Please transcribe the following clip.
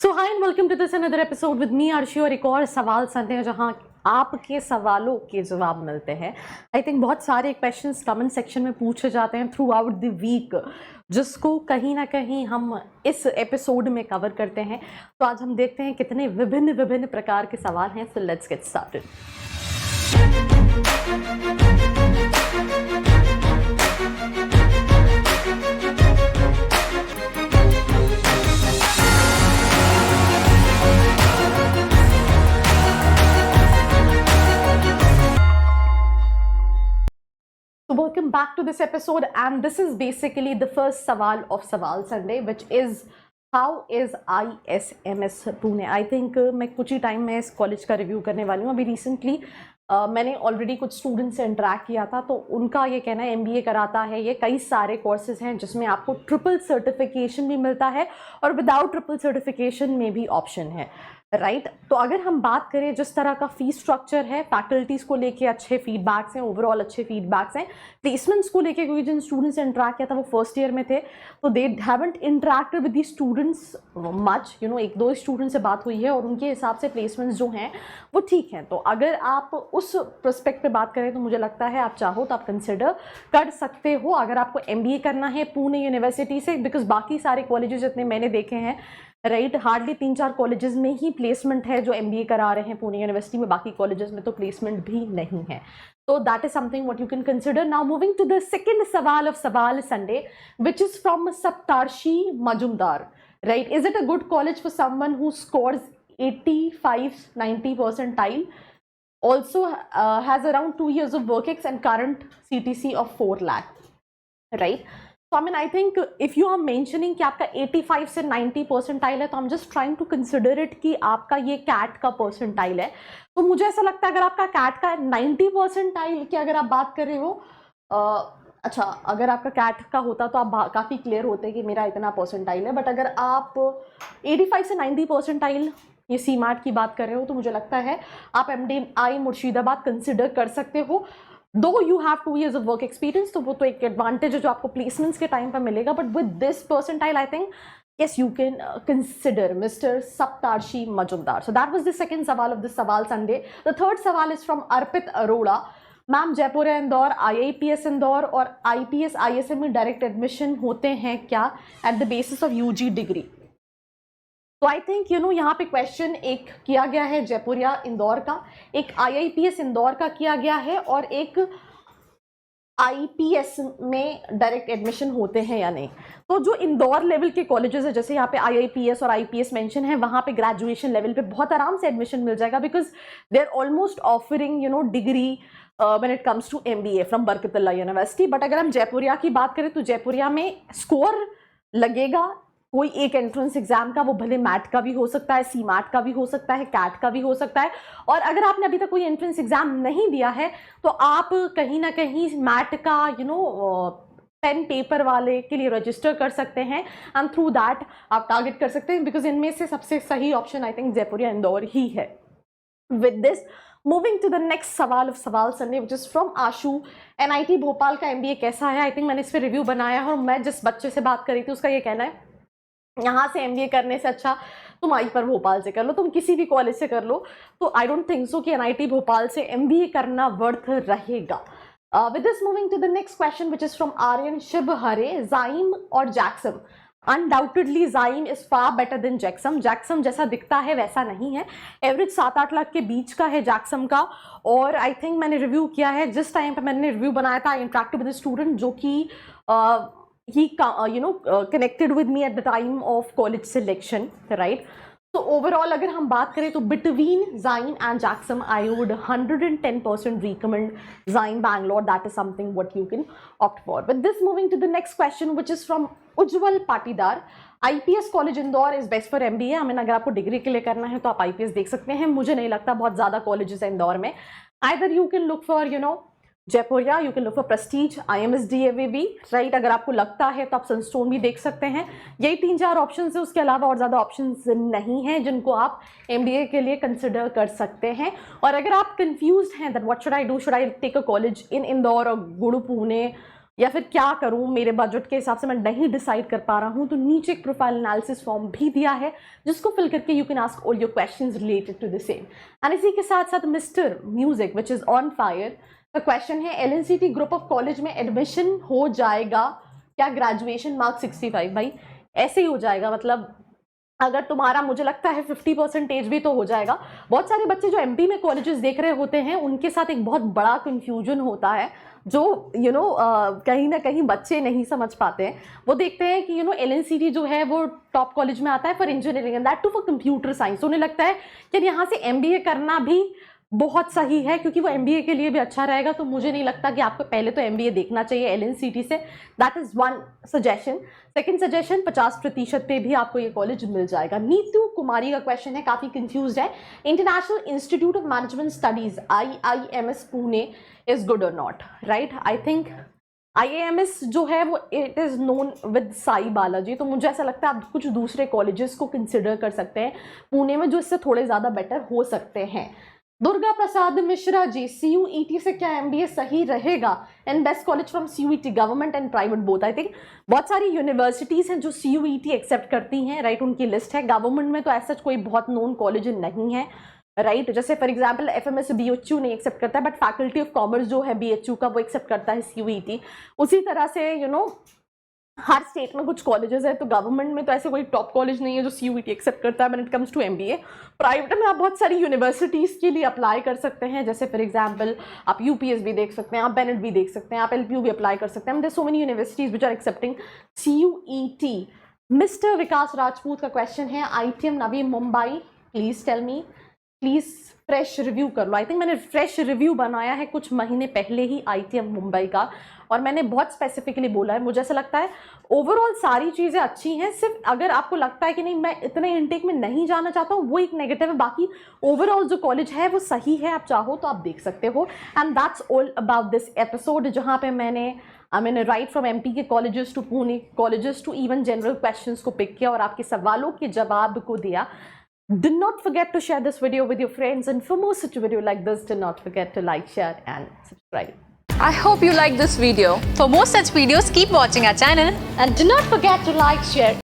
So hi and welcome to this another episode with me Arshi. और एक और सवाल संडे है जहां आपके सवालों के जवाब मिलते हैं। आई थिंक बहुत सारे क्वेश्चंस कमेंट सेक्शन में पूछे जाते हैं थ्रू आउट द वीक, जिसको कहीं ना कहीं हम इस एपिसोड में कवर करते हैं। तो आज हम देखते हैं कितने विभिन्न विभिन्न प्रकार के सवाल हैं। So let's get started. So welcome back to this episode, and this is basically the first सवाल of सवाल Sunday, which is how is ISMS Pune? I think मैं कुछ ही टाइम में इस कॉलेज का रिव्यू करने वाली हूँ। अभी रिसेंटली मैंने ऑलरेडी कुछ स्टूडेंट्स से इंटरेक्ट किया था, तो उनका ये कहना है MBA कराता है, ये कई सारे कोर्सेज हैं जिसमें आपको ट्रिपल सर्टिफिकेशन भी मिलता है और विदाउट ट्रिपल सर्टिफिकेशन में भी ऑप्शन है, राइट। तो अगर हम बात करें जिस तरह का फीस स्ट्रक्चर है, फैकल्टीज़ को लेके अच्छे फीडबैक्स हैं, ओवरऑल अच्छे फीडबैक्स हैं। प्लेसमेंट्स को लेके क्योंकि जिन स्टूडेंट्स से इंटरेक्ट किया था वो फर्स्ट ईयर में थे, तो they haven't interacted with the students much, एक दो स्टूडेंट से बात हुई है और उनके हिसाब से प्लेसमेंट्स जो हैं वो ठीक हैं। तो अगर आप उस प्रोस्पेक्ट पे बात करें तो मुझे लगता है आप चाहो तो आप कंसिडर कर सकते हो अगर आपको MBA करना है पुणे यूनिवर्सिटी से, बिकॉज बाकी सारे कॉलेजेस जितने मैंने देखे हैं, राइट, हार्डली 3-4 कॉलेजेस में ही प्लेसमेंट है जो MBA करा रहे हैं पुणे यूनिवर्सिटी में, बाकी कॉलेजेस में तो प्लेसमेंट भी नहीं है। तो that is something what you can consider. Now moving to the second सवाल ऑफ सवाल Sunday, which is from Saptarshi Majumdar, right. Is it a good college for someone who scores 85-90 percentile, also has around 2 years of work ex and current CTC of 4 lakh, right? So I mean, I think if you are mentioning कि आपका 85 से 90 percentile है, तो I'm just trying to consider it कि आपका ये cat का percentile है। तो मुझे ऐसा लगता है अगर आपका कैट का 90 परसेंटाइल की अगर आप बात कर रहे हो, अच्छा, अगर आपका कैट का होता तो आप काफ़ी क्लियर होते कि मेरा इतना परसेंटाइल है। बट अगर आप 85 से 90 परसेंटाइल ये CMAT की बात कर रहे हो, तो मुझे लगता है आप MDI मुर्शिदाबाद कंसिडर कर सकते हो। दो you have 2 years of work experience, तो वो तो एक एडवांटेज है जो आपको प्लेसमेंट्स के टाइम पर मिलेगा। But with this percentile I think yes, you can consider Mr. Saptarshi Majumdar. So that was the second सवाल of this सवाल Sunday. The third सवाल is from Arpit Arora. Ma'am, Jaipur या इंदौर, IIPS इंदौर और IPS ISM में direct admission होते हैं क्या at the basis of UG degree? तो आई थिंक यहाँ पे क्वेश्चन एक किया गया है जयपुर या इंदौर का, एक IIPS इंदौर का किया गया है और एक IPS में डायरेक्ट एडमिशन होते हैं या नहीं। तो जो इंदौर लेवल के कॉलेजेस है, जैसे यहाँ पे IIPS और IPS मेंशन है, वहाँ पे ग्रेजुएशन लेवल पे बहुत आराम से एडमिशन मिल जाएगा, because they are almost offering degree when it comes to MBA from Barkatullah university. But अगर हम जयपुरिया की बात करें तो जयपुरिया में स्कोर लगेगा कोई एक एंट्रेंस एग्जाम का, वो भले मैट का भी हो सकता है, CMAT का भी हो सकता है, कैट का भी हो सकता है। और अगर आपने अभी तक कोई एंट्रेंस एग्जाम नहीं दिया है तो आप कहीं ना कहीं मैट का पेन पेपर वाले के लिए रजिस्टर कर सकते हैं एंड थ्रू दैट आप टारगेट कर सकते हैं, बिकॉज इनमें से सबसे सही ऑप्शन आई थिंक जयपुर या इंदौर ही है। With this moving to the next सवाल ऑफ सवाल Sunday, which is from Ashu. NIT Bhopal का MBA कैसा है? आई थिंक मैंने इस पर रिव्यू बनाया है और मैं जिस बच्चे से बात करी थी उसका ये कहना है यहाँ से MBA करने से अच्छा तुम पर भोपाल से कर लो, तुम किसी भी कॉलेज से कर लो। तो आई डोंट थिंक सो कि NIT भोपाल से MBA करना वर्थ रहेगा। With this moving to the next question, which is from Aryan Shivhare, जाइम और जैक्सम। अनडाउटेडली जाइम इज फार बेटर देन जैक्सम। जैक्सम जैसा दिखता है वैसा नहीं है, एवरेज 7-8 लाख के बीच का है जैक्सम का। और आई थिंक मैंने रिव्यू किया है, जिस टाइम पर मैंने रिव्यू बनाया था, आई इंटरेक्टेड विद स्टूडेंट जो कि he connected with me at the time of college selection, right? So overall अगर हम बात करें तो between Zyme and Jacksam I would 110% recommend Zyme Bangalore. That is something what you can opt for. With this moving to the next question, which is from Ujjwal Patidar. IPS college Indore is best for MBA। I mean, अगर आपको degree के लिए करना है तो आप IPS देख सकते हैं। मुझे नहीं लगता बहुत ज़्यादा कॉलेजेस हैं इंदौर में। Either you can look for Jaipuria, you can look for Prestige, IMS DAVB, right. अगर आपको लगता है तो आप सनस्टोन भी देख सकते हैं। यही 3-4 ऑप्शन है, उसके अलावा और ज़्यादा ऑप्शन नहीं हैं जिनको आप MBA के लिए कंसिडर कर सकते हैं। और अगर आप कंफ्यूज हैं that what should I do, should I take a college in Indore और गो टू पुणे या फिर क्या करूं, मेरे बजट के हिसाब से मैं नहीं डिसाइड कर पा रहा हूं, तो नीचे एक प्रोफाइल एनालिसिस फॉर्म भी दिया है जिसको फिल करके you can ask all your questions related to the same. And इसी के साथ साथ mister music which is on fire का क्वेश्चन है, LNCT ग्रुप ऑफ कॉलेज में एडमिशन हो जाएगा क्या ग्रेजुएशन मार्क्स 65? भाई ऐसे ही हो जाएगा, मतलब अगर तुम्हारा, मुझे लगता है 50% भी तो हो जाएगा। बहुत सारे बच्चे जो MP में कॉलेजेस देख रहे होते हैं उनके साथ एक बहुत बड़ा कंफ्यूजन होता है जो कहीं ना कहीं बच्चे नहीं समझ पाते हैं। वो देखते हैं कि LNCT जो है वो टॉप कॉलेज में आता है for engineering and that too for computer science. उन्हें लगता है कि यहाँ से MBA करना भी बहुत सही है क्योंकि वो MBA के लिए भी अच्छा रहेगा। तो मुझे नहीं लगता कि आपको पहले तो MBA देखना चाहिए LNCT से। That is one suggestion. Second suggestion, 50% पे भी आपको ये कॉलेज मिल जाएगा। नीतू कुमारी का क्वेश्चन है, काफी कंफ्यूज है, international institute of management studies IIMS Pune is good और not? Right, I think IIMS जो है वो it is known with Sai Balaji, तो मुझे ऐसा लगता है आप कुछ दूसरे कॉलेजेस को कंसिडर कर सकते हैं पुणे में जो इससे थोड़े ज्यादा बेटर हो सकते हैं। दुर्गा प्रसाद मिश्रा जी, CUET से क्या MBA सही रहेगा? And best college from CUET, government and private both. I think बहुत सारी यूनिवर्सिटीज हैं जो CUET एक्सेप्ट करती हैं, राइट, उनकी लिस्ट है। गवर्नमेंट में तो ऐसा कोई बहुत नोन कॉलेज नहीं है, राइट। जैसे फॉर एग्जाम्पल FMS BHU नहीं एक्सेप्ट करता है, बट फैकल्टी ऑफ कॉमर्स जो है BHU का वो एक्सेप्ट करता है CUET। उसी तरह से हर स्टेट में कुछ कॉलेजेस है, तो गवर्नमेंट में तो ऐसे कोई टॉप कॉलेज नहीं है जो CUET एक्सेप्ट करता है when it comes to MBA। Private में आप बहुत सारी यूनिवर्सिटीज़ के लिए अप्लाई कर सकते हैं, जैसे फॉर एग्जांपल आप UPS भी देख सकते हैं, आप बेनेट भी देख सकते हैं, आप LPU भी अप्लाई कर सकते हैं। There so many universities which are accepting CUET। Mister Vikas Rajput का क्वेश्चन है, ITM Navi Mumbai, please tell me, please fresh review कर लो। आई थिंक मैंने फ्रेश रिव्यू बनाया है कुछ महीने पहले ही ITM मुंबई का, और मैंने बहुत स्पेसिफिकली बोला है। मुझे ऐसा लगता है ओवरऑल सारी चीज़ें अच्छी हैं, सिर्फ अगर आपको लगता है कि नहीं मैं इतने इनटेक में नहीं जाना चाहता हूँ, वो एक नेगेटिव है। बाकी ओवरऑल जो कॉलेज है वो सही है, आप चाहो तो आप देख सकते हो। And that's all about this episode, जहाँ पे मैंने राइट फ्रॉम MP के colleges to Pune colleges to even general questions को पिक किया और आपके सवालों के जवाब को दिया। Do not forget to share this video with your friends, and for more such video like this, do not forget to like, share and subscribe. I hope you like this video. For more such videos, keep watching our channel. And do not forget to like, share